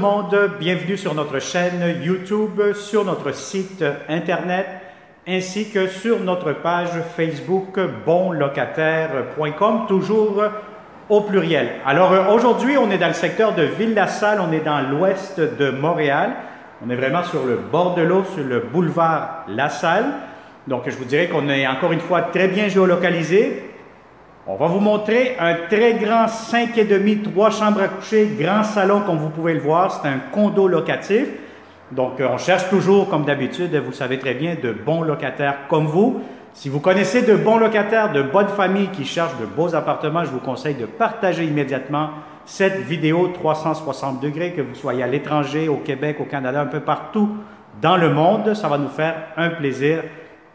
monde, bienvenue sur notre chaîne YouTube, sur notre site internet, ainsi que sur notre page Facebook bonlocataire.com, toujours au pluriel. Alors aujourd'hui, on est dans le secteur de Ville-la-Salle, on est dans l'ouest de Montréal. On est vraiment sur le bord de l'eau, sur le boulevard La Salle. Donc je vous dirais qu'on est encore une fois très bien géolocalisé. On va vous montrer un très grand 5,5, 3 chambres à coucher, grand salon comme vous pouvez le voir. C'est un condo locatif. Donc on cherche toujours, comme d'habitude, vous le savez très bien, de bons locataires comme vous. Si vous connaissez de bons locataires, de bonnes familles qui cherchent de beaux appartements, je vous conseille de partager immédiatement cette vidéo 360 degrés, que vous soyez à l'étranger, au Québec, au Canada, un peu partout dans le monde. Ça va nous faire un plaisir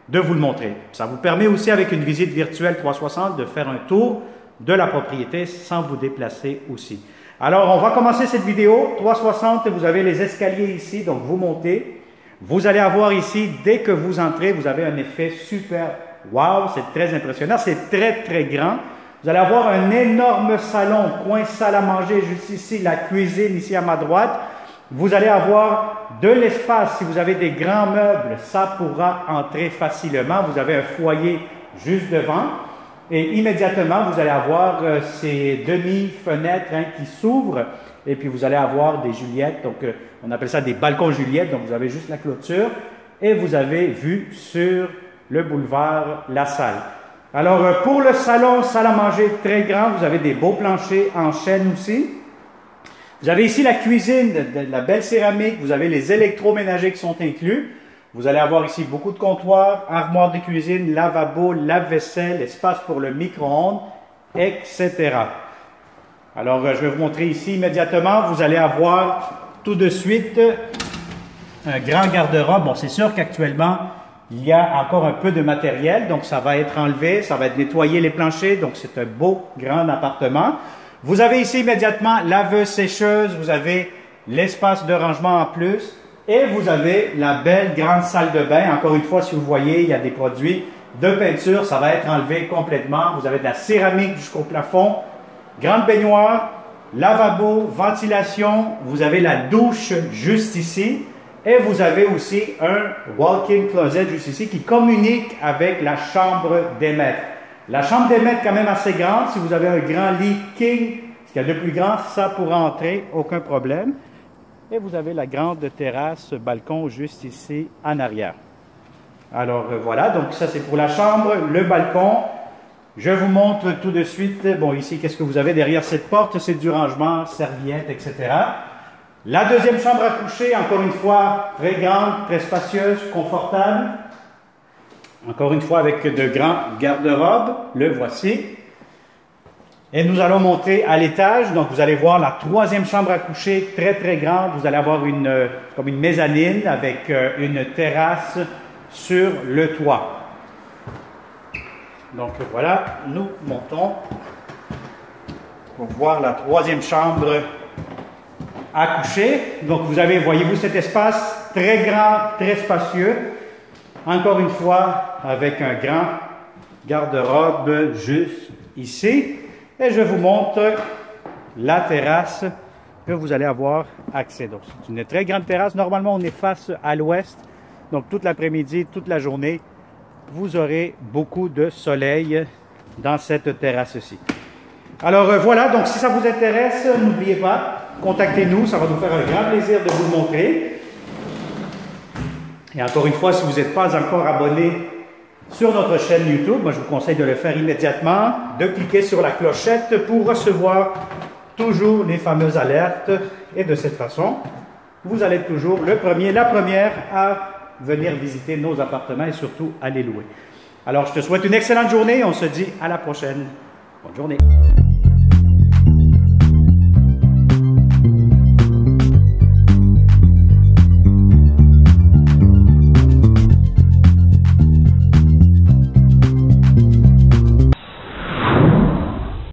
de vous le montrer. Ça vous permet aussi, avec une visite virtuelle 360, de faire un tour de la propriété sans vous déplacer aussi. Alors, on va commencer cette vidéo 360. Vous avez les escaliers ici, donc vous montez. Vous allez avoir ici, dès que vous entrez, vous avez un effet super wow, c'est très impressionnant, c'est très très grand. Vous allez avoir un énorme salon, coin salle à manger, juste ici, la cuisine ici à ma droite. Vous allez avoir de l'espace. Si vous avez des grands meubles, ça pourra entrer facilement. Vous avez un foyer juste devant. Et immédiatement, vous allez avoir ces demi-fenêtres qui s'ouvrent. Et puis, vous allez avoir des Juliettes. Donc, on appelle ça des balcons Juliettes. Donc, vous avez juste la clôture. Et vous avez vue sur le boulevard La Salle. Alors, pour le salon, salle à manger très grand, vous avez des beaux planchers en chêne aussi. Vous avez ici la cuisine, de la belle céramique. Vous avez les électroménagers qui sont inclus. Vous allez avoir ici beaucoup de comptoirs, armoire de cuisine, lavabo, lave-vaisselle, espace pour le micro-ondes, etc. Alors, je vais vous montrer ici immédiatement. Vous allez avoir tout de suite un grand garde-robe. Bon, c'est sûr qu'actuellement, il y a encore un peu de matériel, donc ça va être enlevé, ça va être nettoyé les planchers, donc c'est un beau grand appartement. Vous avez ici immédiatement laveuse sécheuse, vous avez l'espace de rangement en plus et vous avez la belle grande salle de bain. Encore une fois, si vous voyez, il y a des produits de peinture, ça va être enlevé complètement. Vous avez de la céramique jusqu'au plafond, grande baignoire, lavabo, ventilation, vous avez la douche juste ici et vous avez aussi un walk-in closet juste ici qui communique avec la chambre des maîtres. La chambre des maîtres est quand même assez grande. Si vous avez un grand lit king, ce qu'il y a de plus grand, ça pourra entrer, aucun problème. Et vous avez la grande terrasse, balcon juste ici en arrière. Alors voilà, donc ça c'est pour la chambre, le balcon. Je vous montre tout de suite, bon ici, qu'est-ce que vous avez derrière cette porte? C'est du rangement, serviettes, etc. La deuxième chambre à coucher, encore une fois, très grande, très spacieuse, confortable. Encore une fois, avec de grands garde-robes, le voici. Et nous allons monter à l'étage. Donc, vous allez voir la troisième chambre à coucher, très, très grande. Vous allez avoir comme une mezzanine avec une terrasse sur le toit. Donc, voilà, nous montons pour voir la troisième chambre à coucher. Donc, vous avez, voyez-vous cet espace très grand, très spacieux. Encore une fois, avec un grand garde-robe juste ici. Et je vous montre la terrasse que vous allez avoir accès. Donc, c'est une très grande terrasse. Normalement, on est face à l'ouest. Donc, toute l'après-midi, toute la journée, vous aurez beaucoup de soleil dans cette terrasse-ci. Alors, voilà. Donc, si ça vous intéresse, n'oubliez pas, contactez-nous. Ça va nous faire un grand plaisir de vous le montrer. Et encore une fois, si vous n'êtes pas encore abonné sur notre chaîne YouTube, moi je vous conseille de le faire immédiatement, de cliquer sur la clochette pour recevoir toujours les fameuses alertes. Et de cette façon, vous allez être toujours le premier, la première à venir visiter nos appartements et surtout à les louer. Alors, je te souhaite une excellente journée. On se dit à la prochaine. Bonne journée.